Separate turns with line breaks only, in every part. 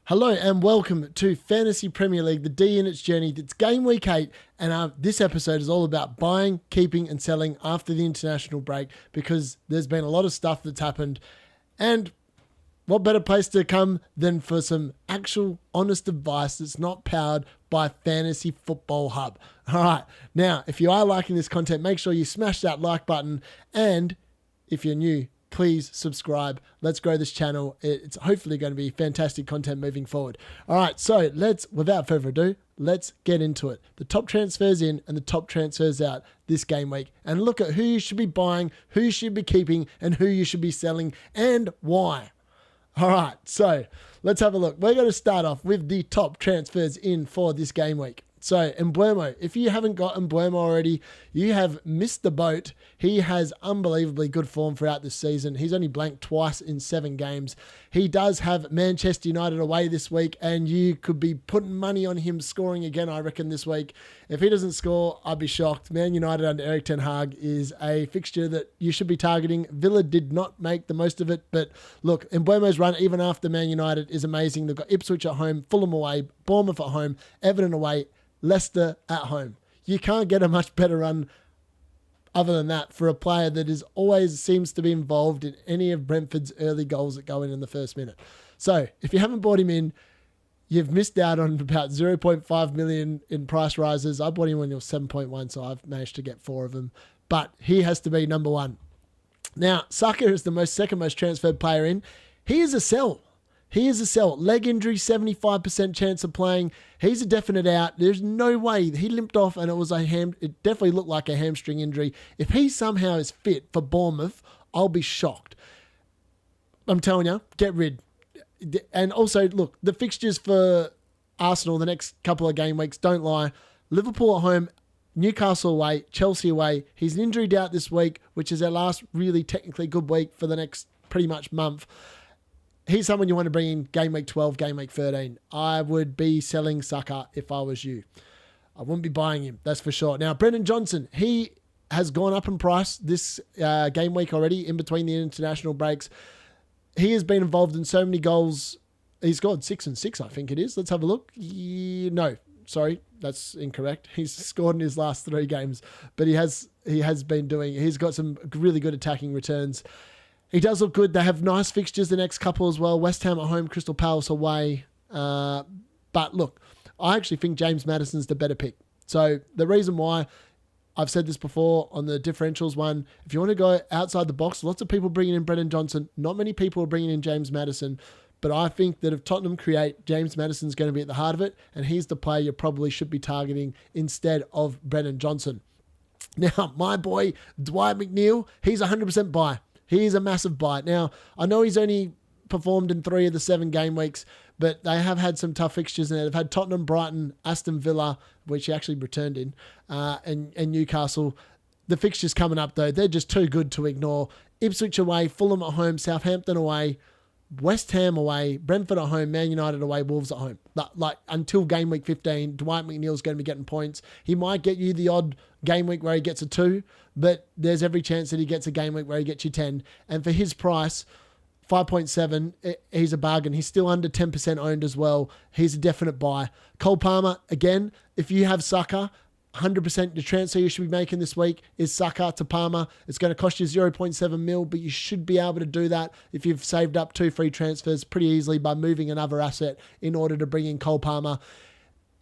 Hello and welcome to Fantasy Premier League, the D in its journey. It's game week 8 and this episode is all about buying, keeping and selling after the international break because there's been a lot of stuff that's happened, and what better place to come than for some actual honest advice that's not powered by Fantasy Football Hub. All right, now if you are liking this content, make sure you smash that like button, and if you're new, please subscribe. Let's grow this channel. It's hopefully going to be fantastic content moving forward. All right, so without further ado, let's get into it. The top transfers in and the top transfers out this game week, and look at who you should be buying, who you should be keeping, and who you should be selling, and why. All right, so let's have a look. We're going to start off with the top transfers in for this game week. So, Mbeumo, if you haven't got Mbeumo already, you have missed the boat. He has unbelievably good form throughout this season. He's only blanked twice in 7 games. He does have Manchester United away this week, and you could be putting money on him scoring again, I reckon, this week. If he doesn't score, I'd be shocked. Man United under Erik ten Hag is a fixture that you should be targeting. Villa did not make the most of it, but look, Mbeumo's run, even after Man United, is amazing. They've got Ipswich at home, Fulham away, Bournemouth at home, Everton away, Leicester at home. You can't get a much better run other than that for a player that is always seems to be involved in any of Brentford's early goals that go in the first minute. So if you haven't bought him in, you've missed out on about 0.5 million in price rises. I bought him when he was 7.1, so I've managed to get 4 of them. But he has to be number 1. Now, Saka is the second most transferred player in. He is a sell. He is a sell. Leg injury, 75% chance of playing. He's a definite out. There's no way. He limped off and it definitely looked like a hamstring injury. If he somehow is fit for Bournemouth, I'll be shocked. I'm telling you, get rid. And also, look, the fixtures for Arsenal the next couple of game weeks, don't lie. Liverpool at home, Newcastle away, Chelsea away. He's an injury doubt this week, which is our last really technically good week for the next pretty much month. He's someone you want to bring in game week 12, game week 13. I would be selling Saka if I was you. I wouldn't be buying him, that's for sure. Now, Brendan Johnson, he has gone up in price this game week already in between the international breaks. He has been involved in so many goals. He's scored 6 and 6, I think it is. Let's have a look. No, sorry, that's incorrect. He's scored in his last 3 games, but he's got some really good attacking returns. He does look good. They have nice fixtures the next couple as well. West Ham at home, Crystal Palace away. But look, I actually think James Maddison's the better pick. So the reason why, I've said this before on the differentials one, if you want to go outside the box, lots of people bringing in Brendan Johnson. Not many people are bringing in James Maddison. But I think that if Tottenham create, James Maddison's going to be at the heart of it. And he's the player you probably should be targeting instead of Brendan Johnson. Now, my boy, Dwight McNeil, he's 100% buy. He's a massive buy. Now, I know he's only performed in 3 of the 7 game weeks, but they have had some tough fixtures in there. They've had Tottenham, Brighton, Aston Villa, which he actually returned in, and Newcastle. The fixtures coming up, though, they're just too good to ignore. Ipswich away, Fulham at home, Southampton away, West Ham away, Brentford at home, Man United away, Wolves at home. Like until game week 15, Dwight McNeil's going to be getting points. He might get you the odd game week where he gets a 2, but there's every chance that he gets a game week where he gets you 10. And for his price, 5.7, he's a bargain. He's still under 10% owned as well. He's a definite buy. Cole Palmer, again, if you have Saka, 100% the transfer you should be making this week is Saka to Palmer. It's going to cost you 0.7 mil, but you should be able to do that if you've saved up 2 free transfers pretty easily by moving another asset in order to bring in Cole Palmer.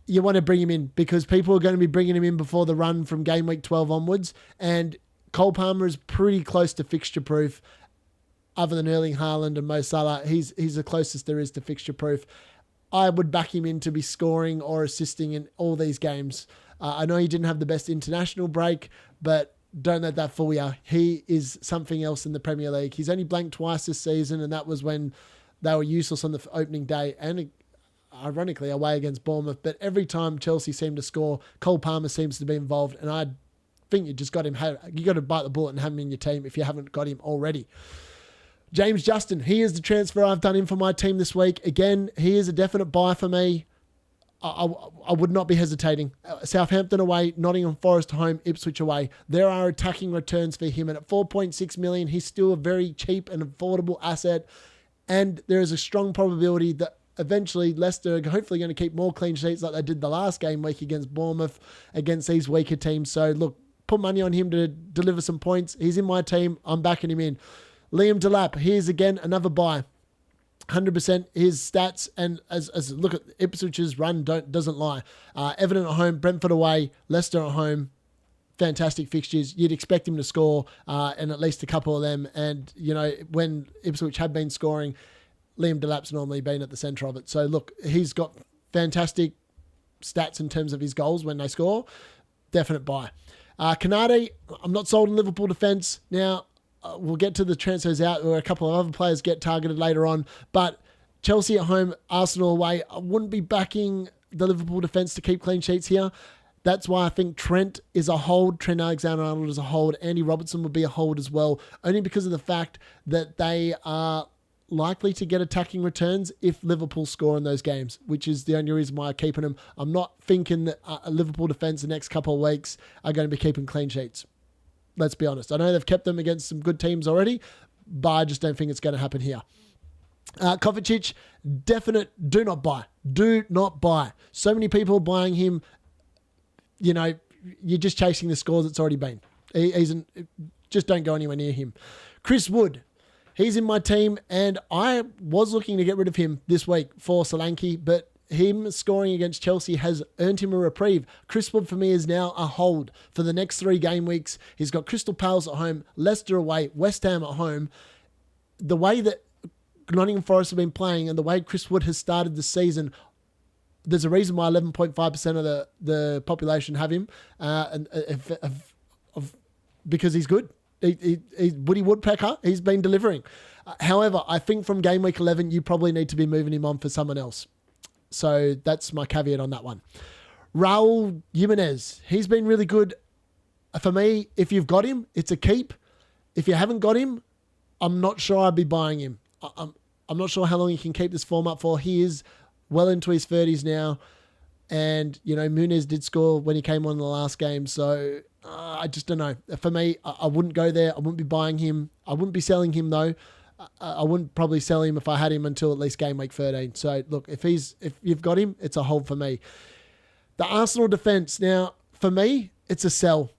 You want to bring him in because people are going to be bringing him in before the run from game week 12 onwards, and Cole Palmer is pretty close to fixture proof. Other than Erling Haaland and Mo Salah, he's the closest there is to fixture proof. I would back him in to be scoring or assisting in all these games. I know he didn't have the best international break, but don't let that fool you. He is something else in the Premier League. He's only blanked twice this season, and that was when they were useless on the opening day and ironically away against Bournemouth. But every time Chelsea seemed to score, Cole Palmer seems to be involved, and I think you just got him. You got to bite the bullet and have him in your team if you haven't got him already. James Justin, he is the transfer I've done in for my team this week. Again, he is a definite buy for me. I would not be hesitating. Southampton away, Nottingham Forest home, Ipswich away. There are attacking returns for him. And at 4.6 million, he's still a very cheap and affordable asset. And there is a strong probability that eventually Leicester are hopefully going to keep more clean sheets like they did the last game week against Bournemouth, against these weaker teams. So look, put money on him to deliver some points. He's in my team. I'm backing him in. Liam Delap, here's again another buy. 100% his stats, and as look at Ipswich's run doesn't lie. Everton at home, Brentford away, Leicester at home. Fantastic fixtures. You'd expect him to score and at least a couple of them. And, you know, when Ipswich have been scoring, Liam Delap's normally been at the centre of it. So, look, he's got fantastic stats in terms of his goals when they score. Definite buy. Canate, I'm not sold on Liverpool defence. Now, we'll get to the transfers out where a couple of other players get targeted later on. But Chelsea at home, Arsenal away. I wouldn't be backing the Liverpool defence to keep clean sheets here. That's why I think Trent is a hold. Trent Alexander-Arnold is a hold. Andy Robertson would be a hold as well, only because of the fact that they are likely to get attacking returns if Liverpool score in those games, which is the only reason why I'm keeping them. I'm not thinking that a Liverpool defence the next couple of weeks are going to be keeping clean sheets. Let's be honest. I know they've kept them against some good teams already, but I just don't think it's going to happen here. Kovacic, definite do not buy. Do not buy. So many people buying him. You know, you're just chasing the scores it's already been. Just don't go anywhere near him. Chris Wood, he's in my team, and I was looking to get rid of him this week for Solanke, but him scoring against Chelsea has earned him a reprieve. Chris Wood for me is now a hold for the next 3 game weeks. He's got Crystal Palace at home, Leicester away, West Ham at home. The way that Nottingham Forest have been playing and the way Chris Wood has started the season, there's a reason why 11.5% of the population have him, because he's good. He's Woody Woodpecker. He's been delivering. However, I think from game week 11, you probably need to be moving him on for someone else. So that's my caveat on that one. Raul Jimenez. He's been really good. For me, if you've got him, it's a keep. If you haven't got him, I'm not sure I'd be buying him. I'm not sure how long he can keep this form up for. He is well into his 30s now. And, you know, Muniz did score when he came on in the last game. So I just don't know. For me, I wouldn't go there. I wouldn't be buying him. I wouldn't be selling him, though. I wouldn't probably sell him if I had him until at least game week 13. So, look, if you've got him, it's a hold for me. The Arsenal defence. Now, for me, it's a sell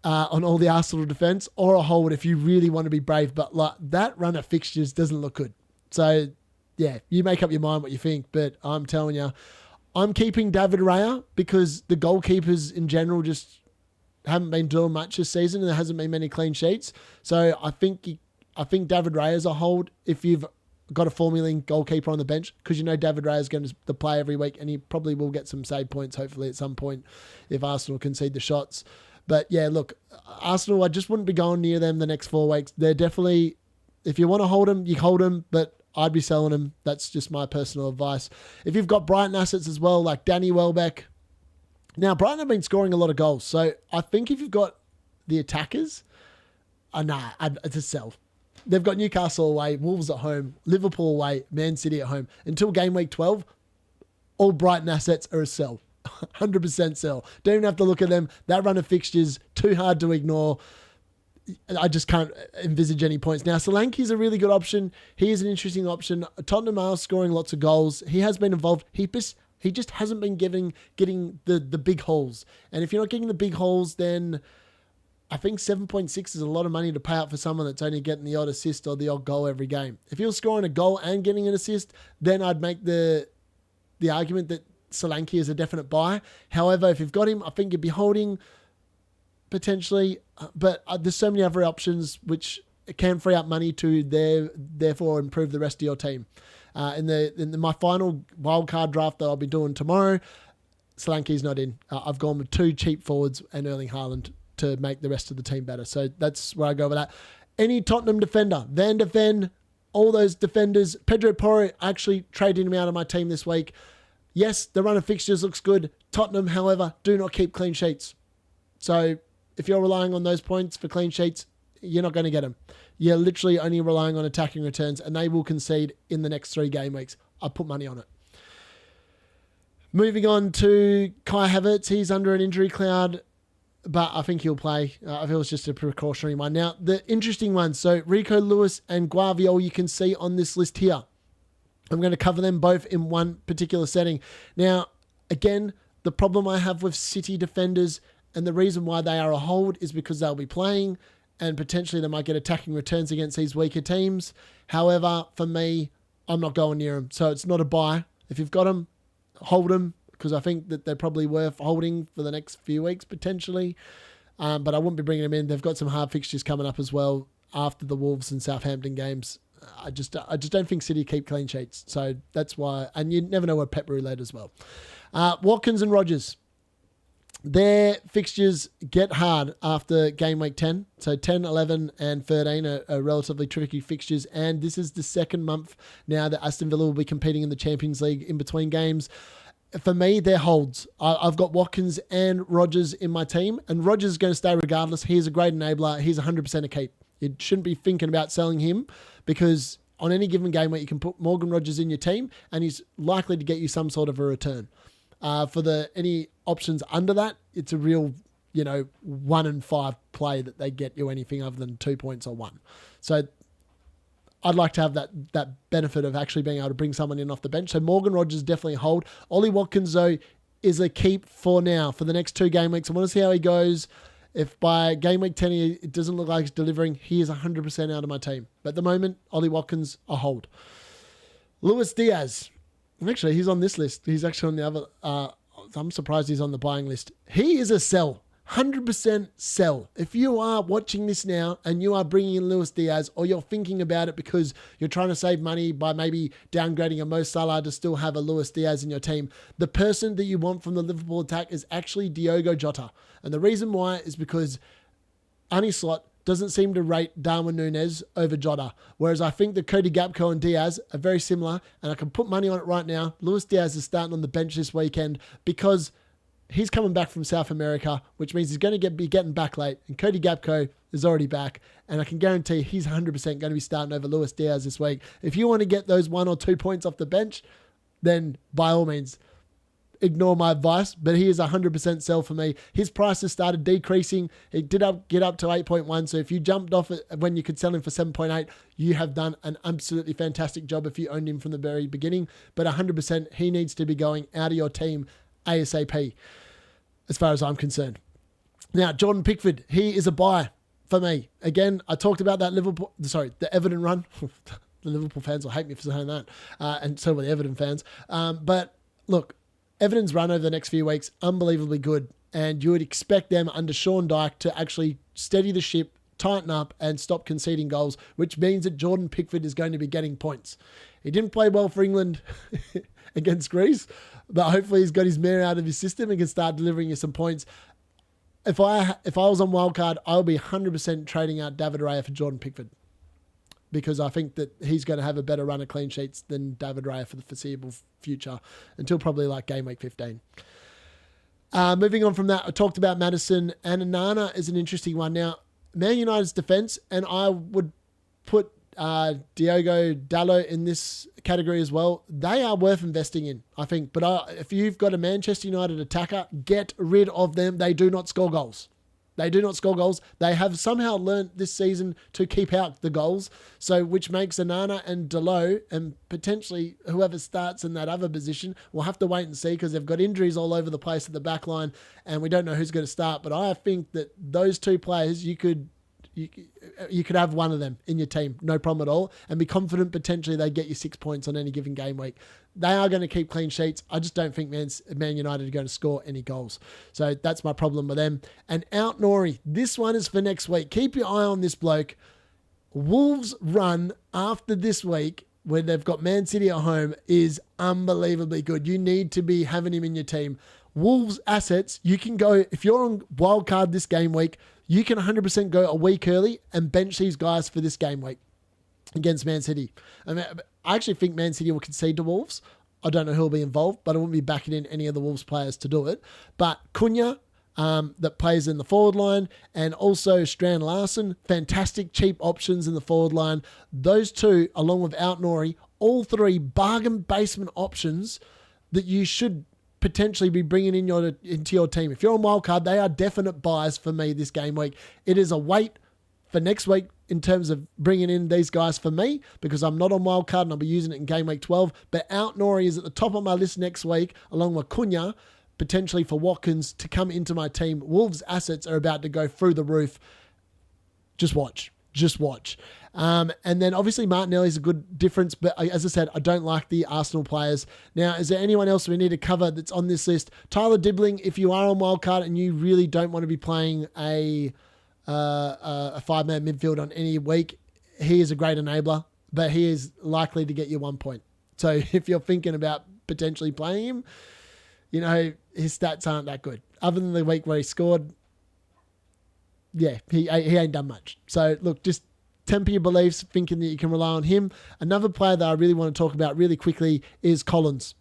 on all the Arsenal defence, or a hold if you really want to be brave. But like that run of fixtures doesn't look good. So, yeah, you make up your mind what you think. But I'm telling you, I'm keeping David Raya because the goalkeepers in general just haven't been doing much this season, and there hasn't been many clean sheets. So I think David Raya is a hold if you've got a formulating goalkeeper on the bench, because you know David Raya is going to play every week, and he probably will get some save points hopefully at some point if Arsenal concede the shots. But yeah, look, Arsenal, I just wouldn't be going near them the next 4 weeks. They're definitely, if you want to hold them, you hold them, but I'd be selling them. That's just my personal advice. If you've got Brighton assets as well, like Danny Welbeck. Now, Brighton have been scoring a lot of goals. So I think if you've got the attackers, it's a sell. They've got Newcastle away, Wolves at home, Liverpool away, Man City at home. Until game week 12, all Brighton assets are a sell. 100% sell. Don't even have to look at them. That run of fixtures, too hard to ignore. I just can't envisage any points. Now, Solanke's a really good option. He is an interesting option. Tottenham are scoring lots of goals. He has been involved. He just hasn't been getting the big holes. And if you're not getting the big holes, then I think 7.6 is a lot of money to pay out for someone that's only getting the odd assist or the odd goal every game. If you're scoring a goal and getting an assist, then I'd make the argument that Solanke is a definite buy. However, if you've got him, I think you'd be holding potentially, but there's so many other options which can free up money to therefore improve the rest of your team. In my final wildcard draft that I'll be doing tomorrow, Solanke's not in. I've gone with 2 cheap forwards and Erling Haaland to make the rest of the team better. So that's where I go with that. Any Tottenham defender, Van de Ven, all those defenders. Pedro Porro, actually trading him out of my team this week. Yes, the run of fixtures looks good. Tottenham, however, do not keep clean sheets. So if you're relying on those points for clean sheets, you're not going to get them. You're literally only relying on attacking returns, and they will concede in the next 3 game weeks. I put money on it. Moving on to Kai Havertz. He's under an injury cloud, but I think he'll play. I feel it's just a precautionary one. Now, the interesting ones. So Rico Lewis and Guardiola you can see on this list here. I'm going to cover them both in one particular setting. Now, again, the problem I have with City defenders and the reason why they are a hold is because they'll be playing and potentially they might get attacking returns against these weaker teams. However, for me, I'm not going near them. So it's not a buy. If you've got them, hold them because I think that they're probably worth holding for the next few weeks potentially. But I wouldn't be bringing them in. They've got some hard fixtures coming up as well after the Wolves and Southampton games. I just don't think City keep clean sheets. So that's why, and you never know where Pep Roulette as well. Watkins and Rodgers. Their fixtures get hard after game week 10. So 10, 11 and 13 are relatively tricky fixtures. And this is the second month now that Aston Villa will be competing in the Champions League in between games. For me, they're holds. I've got Watkins and Rodgers in my team. And Rodgers is going to stay regardless. He's a great enabler. He's 100% a keep. You shouldn't be thinking about selling him because on any given game where you can put Morgan Rodgers in your team and he's likely to get you some sort of a return. For any options under that, it's a real, 1 in 5 play that they get you anything other than 2 points or 1. So I'd like to have that benefit of actually being able to bring someone in off the bench. So Morgan Rodgers definitely hold. Ollie Watkins, though, is a keep for now for the next 2 game weeks. I want to see how he goes. If by game week 10 it doesn't look like he's delivering, he is 100% out of my team. But at the moment, Ollie Watkins, a hold. Luis Diaz. Actually, he's on this list. He's actually on the other. I'm surprised he's on the buying list. He is a sell. 100% sell. If you are watching this now and you are bringing in Luis Diaz or you're thinking about it because you're trying to save money by maybe downgrading a Mo Salah to still have a Luis Diaz in your team, the person that you want from the Liverpool attack is actually Diogo Jota. And the reason why is because Arne Slot doesn't seem to rate Darwin Núñez over Jota. Whereas I think that Cody Gakpo and Diaz are very similar, and I can put money on it right now. Luis Diaz is starting on the bench this weekend because he's coming back from South America, which means he's going to be getting back late, and Cody Gakpo is already back, and I can guarantee he's 100% going to be starting over Luis Diaz this week. If you want to get those 1 or 2 points off the bench, then by all means, ignore my advice, but he is 100% sell for me. His price has started decreasing. It did get up to 8.1. So if you jumped off it when you could sell him for 7.8, you have done an absolutely fantastic job if you owned him from the very beginning. But 100%, he needs to be going out of your team ASAP, as far as I'm concerned. Now, Jordan Pickford, he is a buy for me. Again, I talked about that the Everton run. The Liverpool fans will hate me for saying that, and so will the Everton fans. But look, Everton's run over the next few weeks, unbelievably good. And you would expect them under Sean Dyche to actually steady the ship, tighten up and stop conceding goals, which means that Jordan Pickford is going to be getting points. He didn't play well for England against Greece, but hopefully he's got his mare out of his system and can start delivering you some points. If I was on wildcard, I would be 100% trading out David Raya for Jordan Pickford, because I think that he's going to have a better run of clean sheets than David Raya for the foreseeable future until probably like game week 15. Moving on from that, I talked about Maddison, and Onana is an interesting one. Now, Man United's defence, and I would put Diogo Dalot in this category as well. They are worth investing in, I think. But if you've got a Manchester United attacker, get rid of them. They do not score goals. They do not score goals. They have somehow learned this season to keep out the goals, so which makes Onana and Dalot and potentially whoever starts in that other position, we'll have to wait and see because they've got injuries all over the place at the back line and we don't know who's going to start. But I think that those 2 players, you could have one of them in your team, no problem at all, and be confident potentially they get you 6 points on any given game week. They are going to keep clean sheets. I just don't think Man United are going to score any goals. So that's my problem with them. And Out Nori, this one is for next week. Keep your eye on this bloke. Wolves' run after this week, where they've got Man City at home, is unbelievably good. You need to be having him in your team. Wolves assets, you can go, if you're on wildcard this game week, you can 100% go a week early and bench these guys for this game week against Man City. I actually think Man City will concede to Wolves. I don't know who will be involved, but I won't be backing in any of the Wolves players to do it. But Cunha, that plays in the forward line, and also Strand Larsen, fantastic cheap options in the forward line. Those 2, along with Out Nori, all 3 bargain basement options that you should potentially be bringing into your team. If you're on wildcard, they are definite buys for me this game week. It is a wait for next week in terms of bringing in these guys for me because I'm not on wildcard and I'll be using it in game week 12. But Out Nori is at the top of my list next week, along with Cunha, potentially for Watkins to come into my team. Wolves' assets are about to go through the roof. Just watch. And then obviously Martinelli is a good difference, but as I said, I don't like the Arsenal players. Now, is there anyone else we need to cover that's on this list? Tyler Dibbling, if you are on wildcard and you really don't want to be playing a five-man midfield on any week, he is a great enabler, but he is likely to get you 1 point. So if you're thinking about potentially playing him, his stats aren't that good. Other than the week where he scored, yeah, he ain't done much. So look, just temper your beliefs, thinking that you can rely on him. Another player that I really want to talk about really quickly is Collins.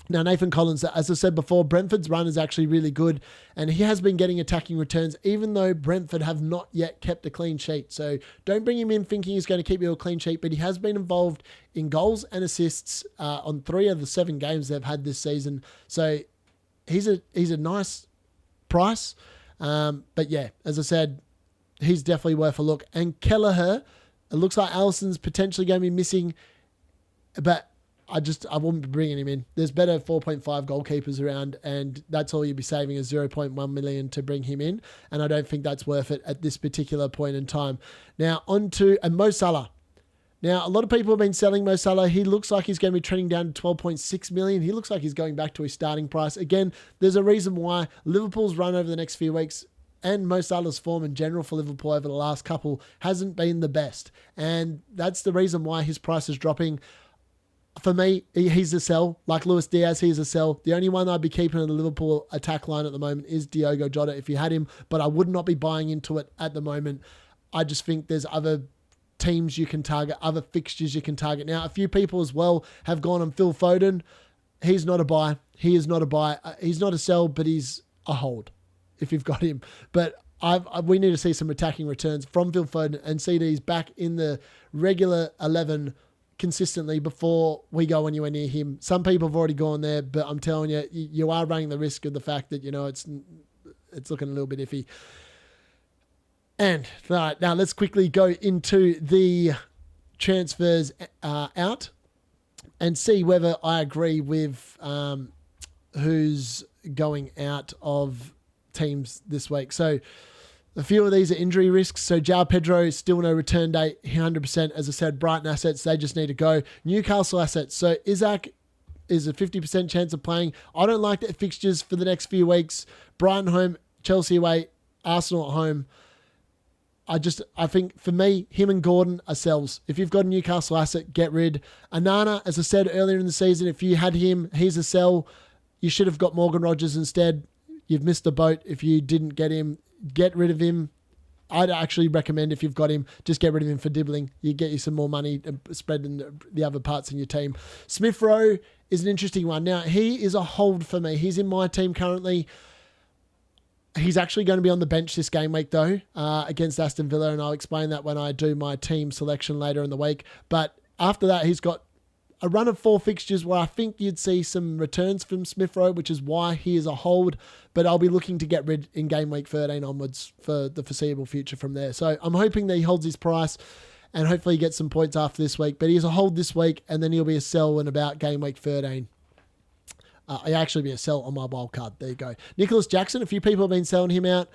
Now, Nathan Collins, as I said before, Brentford's run is actually really good, and he has been getting attacking returns, even though Brentford have not yet kept a clean sheet. So don't bring him in thinking he's going to keep you a clean sheet, but he has been involved in goals and assists on 3 of the 7 games they've had this season. So he's a nice price. But yeah, as I said, he's definitely worth a look. And Kelleher, it looks like Allison's potentially going to be missing, but I wouldn't be bringing him in. There's better 4.5 goalkeepers around, and that's all you'd be saving is 0.1 million to bring him in. And I don't think that's worth it at this particular point in time. Now, on to Mo Salah. Now, a lot of people have been selling Mo Salah. He looks like he's going to be trending down to 12.6 million. He looks like he's going back to his starting price. Again, there's a reason why Liverpool's run over the next few weeks and Mo Salah's form in general for Liverpool over the last couple hasn't been the best. And that's the reason why his price is dropping. For me, he's a sell. Like Luis Diaz, he's a sell. The only one I'd be keeping in the Liverpool attack line at the moment is Diogo Jota if you had him, but I would not be buying into it at the moment. I just think there's other teams you can target, other fixtures you can target. Now, a few people as well have gone on Phil Foden. He's not a buy. He is not a buy. He's not a sell, but he's a hold if you've got him. But we need to see some attacking returns from Phil Foden and see that he's back in the regular 11 consistently before we go anywhere near him. Some people have already gone there, but I'm telling you, you are running the risk of the fact that, it's looking a little bit iffy. And right, now let's quickly go into the transfers out and see whether I agree with who's going out of teams this week. So a few of these are injury risks. So João Pedro, still no return date, 100%. As I said, Brighton assets, they just need to go. Newcastle assets. So Isaac is a 50% chance of playing. I don't like the fixtures for the next few weeks. Brighton home, Chelsea away, Arsenal at home. I think for me, him and Gordon are sells. If you've got a Newcastle asset, get rid. Anana, as I said earlier in the season, if you had him, he's a sell. You should have got Morgan Rogers instead. You've missed the boat if you didn't get him. Get rid of him. I'd actually recommend if you've got him, just get rid of him for Dibbling. You get you some more money and spread in the other parts in your team. Smith Rowe is an interesting one. Now, he is a hold for me. He's in my team currently. He's actually going to be on the bench this game week, though, against Aston Villa, and I'll explain that when I do my team selection later in the week. But after that, he's got a run of 4 fixtures where I think you'd see some returns from Smith Rowe, which is why he is a hold. But I'll be looking to get rid in game week 13 onwards for the foreseeable future from there. So I'm hoping that he holds his price and hopefully he gets some points after this week. But he's a hold this week, and then he'll be a sell in about game week 13. He'll actually be a sell on my wild card. There you go. Nicholas Jackson, a few people have been selling him out.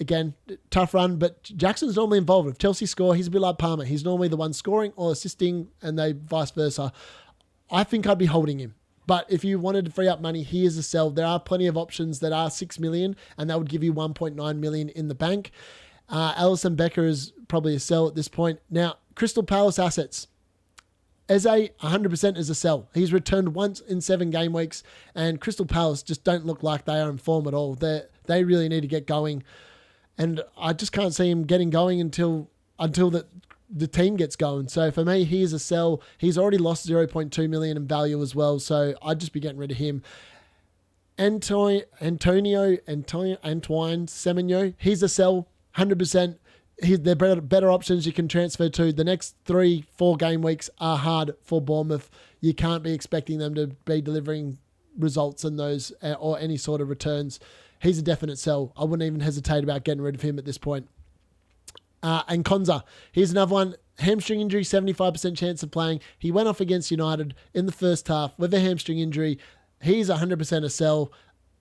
Again, tough run, but Jackson's normally involved. If Chelsea score, he's a bit like Palmer. He's normally the one scoring or assisting, and they vice versa. I think I'd be holding him. But if you wanted to free up money, he is a sell. There are plenty of options that are 6 million, and that would give you 1.9 million in the bank. Alisson Becker is probably a sell at this point. Now, Crystal Palace assets. Eze, 100% is a sell. He's returned once in 7 game weeks, and Crystal Palace just don't look like they are in form at all. They really need to get going. And I just can't see him getting going until the team gets going. So for me, he is a sell. He's already lost 0.2 million in value as well. So I'd just be getting rid of him. Antoine Semenyo, he's a sell, 100%. They're better options you can transfer to. The next 3-4 game weeks are hard for Bournemouth. You can't be expecting them to be delivering results in those or any sort of returns. He's a definite sell. I wouldn't even hesitate about getting rid of him at this point. And Konza, here's another one. Hamstring injury, 75% chance of playing. He went off against United in the first half with a hamstring injury. He's 100% a sell.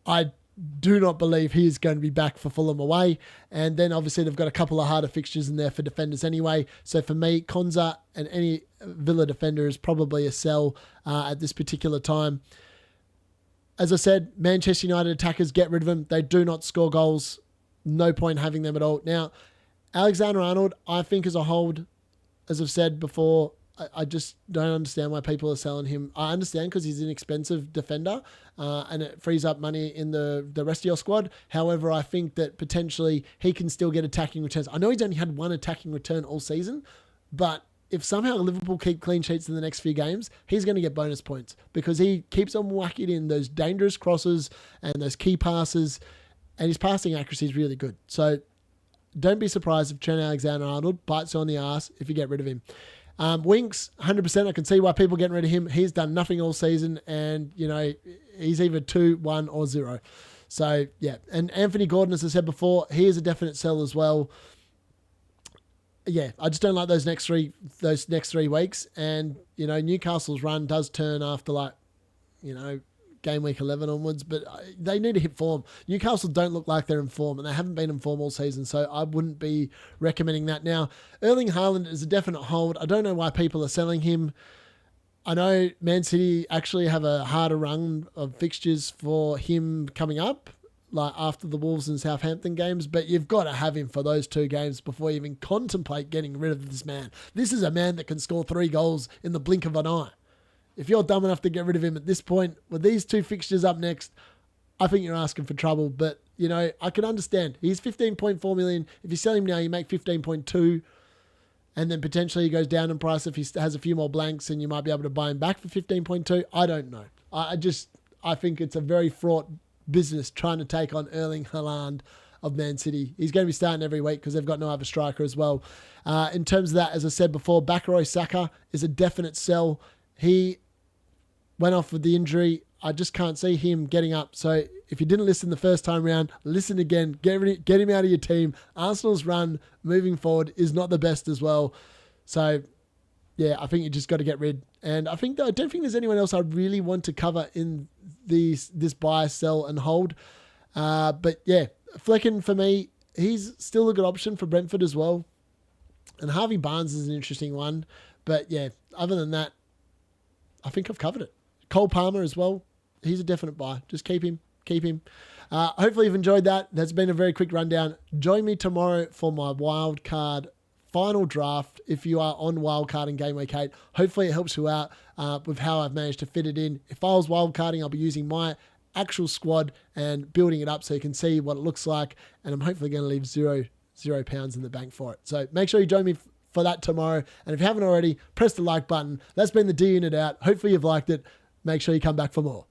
I do not believe he is going to be back for Fulham away. And then obviously they've got a couple of harder fixtures in there for defenders anyway. So for me, Konza and any Villa defender is probably a sell at this particular time. As I said, Manchester United attackers, get rid of them. They do not score goals. No point having them at all. Now, Alexander-Arnold, I think is a hold. As I've said before, I just don't understand why people are selling him. I understand because he's an expensive defender and it frees up money in the rest of your squad. However, I think that potentially he can still get attacking returns. I know he's only had one attacking return all season, but if somehow Liverpool keep clean sheets in the next few games, he's going to get bonus points because he keeps on whacking in those dangerous crosses and those key passes, and his passing accuracy is really good. So don't be surprised if Trent Alexander-Arnold bites you on the ass if you get rid of him. Winks, 100%. I can see why people are getting rid of him. He's done nothing all season, and he's either 2, 1, or 0. So yeah, and Anthony Gordon, as I said before, he is a definite sell as well. Yeah, I just don't like those next 3 weeks, and Newcastle's run does turn after game week 11 onwards, but they need to hit form. Newcastle don't look like they're in form, and they haven't been in form all season, so I wouldn't be recommending that now. Erling Haaland is a definite hold. I don't know why people are selling him. I know Man City actually have a harder run of fixtures for him coming up, like after the Wolves and Southampton games, but you've got to have him for those 2 games before you even contemplate getting rid of this man. This is a man that can score 3 goals in the blink of an eye. If you're dumb enough to get rid of him at this point, with these 2 fixtures up next, I think you're asking for trouble. But, I can understand. He's 15.4 million. If you sell him now, you make 15.2. And then potentially he goes down in price if he has a few more blanks and you might be able to buy him back for 15.2. I don't know. I think it's a very fraught business trying to take on Erling Haaland of Man City. He's going to be starting every week because they've got no other striker as well. In terms of that, as I said before, Bakary Saka is a definite sell. He went off with the injury. I just can't see him getting up. So if you didn't listen the first time round, listen again. Get him out of your team. Arsenal's run moving forward is not the best as well. So yeah, I think you just got to get rid. And I don't think there's anyone else I really want to cover in this buy, sell, and hold. But yeah, Flecken for me, he's still a good option for Brentford as well. And Harvey Barnes is an interesting one. But yeah, other than that, I think I've covered it. Cole Palmer as well. He's a definite buy. Just keep him. Hopefully you've enjoyed that. That's been a very quick rundown. Join me tomorrow for my wildcard final draft if you are on wildcard in Game Week 8. Hopefully it helps you out with how I've managed to fit it in. If I was wildcarding, I'll be using my actual squad and building it up so you can see what it looks like. And I'm hopefully going to leave zero pounds in the bank for it. So make sure you join me for that tomorrow. And if you haven't already, press the like button. That's been the D Unit out. Hopefully you've liked it. Make sure you come back for more.